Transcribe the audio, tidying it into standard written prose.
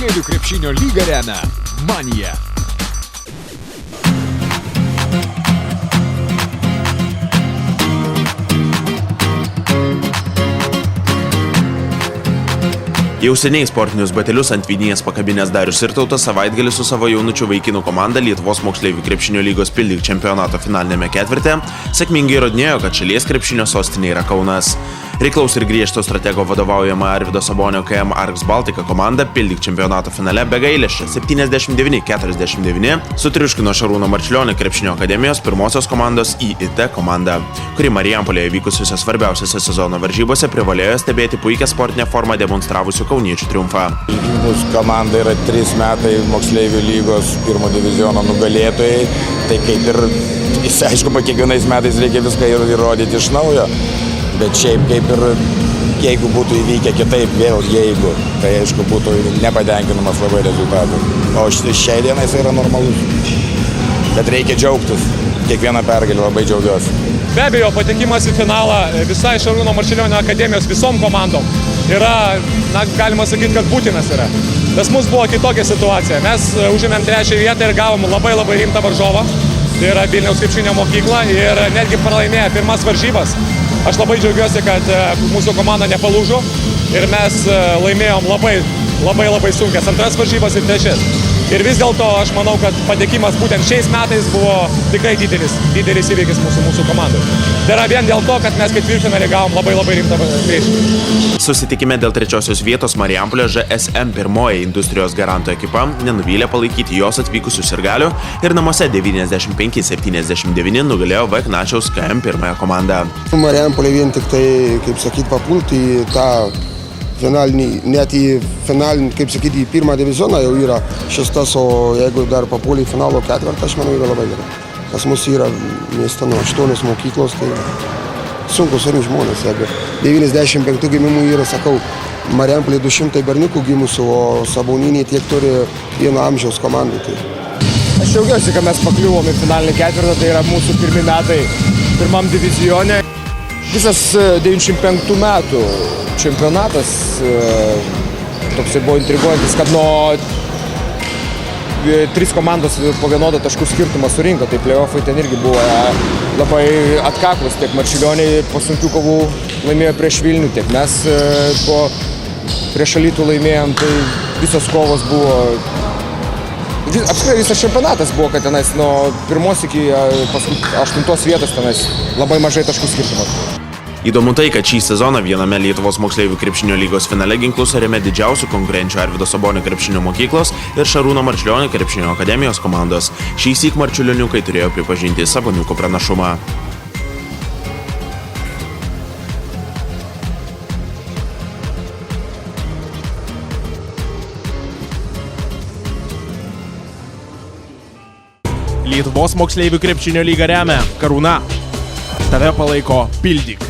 moksleivių krepšinio lygą remia Manija. Jau seniai sportinius batelius ant vynės pakabinės Darius Irtautas savaitgalį su savo jaunučių vaikinų komanda Lietuvos moksleivių krepšinio lygos Pildyk čempionato finalinėme ketvirte sėkmingai įrodinėjo, kad šalies krepšinio sostinė yra Kaunas. Reiklaus ir griežto stratego vadovaujama Arvydo Sabonio KM Arks Baltika komanda Pildyk čempionato finale be gailesčio 79-49 sutriuškino Šarūno Marčiulionio krepšinio akademijos pirmosios komandos IIT komandą, kuri Marijampolėje vykusiuose svarbiausiose sezono varžybose privalėjo stebėti puikią sportinę formą demonstravusių kauniečių triumfą. Mūsų komanda yra 3 metai moksleivių lygos pirmo diviziono nugalėtojai, tai kaip ir, aišku, kiekvienais metais reikia viską įrodyti iš naujo, bet šiaip kaip ir, jeigu būtų įvykę kitaip, vėl jeigu, tai aišku būtų nepatenkinamas labai rezultatų. O šiai dienai jis yra normalus, bet reikia džiaugtis, kiekvieną pergalę labai džiaugiuosi. Be abejo, patekimas į finalą visai Šarūno Marčiulionio akademijos visom komandom yra, galima sakyti, kad būtinas yra. Pas mus buvo kitokia situacija. Mes užėmėm 3. vietą ir gavom labai rimtą varžovą. Tai yra Vilniaus krepšinio mokykla ir netgi pralaimėję pirmas varžybas. Aš labai džiaugiuosi, kad mūsų komanda nepalūžo ir mes laimėjom labai sunkias antras varžybas ir 3. Ir vis dėlto aš manau, kad patekimas būtent šiais metais buvo tikrai didelis įvykis mūsų komandai. Tai yra vien dėl to, kad mes ketvirtfinalį gavom labai rimtą priešą. Susitikime dėl 3. vietos Marijampolė ŽSM pirmoji industrijos garanto ekipa nenuvylė palaikyti jos atvykusių sirgalių ir namuose 95-79 nugalėjo Vaiknačiaus KM pirmąją komandą. Marijampolė vien tik tai, kaip sakyti, papulti į tą finalinį, net į finalinį, kaip sakyti, į pirmą divizioną jau yra 6, o jeigu dar papulį į finalo 4, aš manau, yra labai gerai. Pas mus yra mieste 8 mokyklos, tai sunku surinkti žmonės. Jeigu 95 gimimų yra, sakau, Marijampolė 200 berniukų gimusių, o Saboniniai tiek turi vieno amžiaus komandų. Tai. Aš džiaugiuosi, kad mes pakliuvom į finalinį ketvirtą, tai yra mūsų pirmi metai pirmam divizione. Visas 95 metų čempionatas toksai buvo intriguojantis, kad nuo 3 komandos po vienodą taškų skirtumą surinko, tai play-offai ten irgi buvo labai atkaklus, tiek Marčiulioniai po sunkių kovų laimėjo prieš Vilnių, tiek mes prieš Alytų laimėjom, tai visos kovos buvo, apskritai visas čempionatas buvo, kad tenais nuo 1 iki 8 vietos tenais labai mažai taškų skirtumas. Įdomu tai, kad šį sezoną viename Lietuvos moksleivių krepšinio lygos finale ginklus rėmė didžiausių konkurenčių Arvydo Sabonio krepšinio mokyklos ir Šarūno Marčiulionio krepšinio akademijos komandos. Šįsyk marčiulioniukai turėjo pripažinti Saboniukų pranašumą. Lietuvos moksleivių krepšinio lygą remia Karūna. Tave palaiko Pildyk.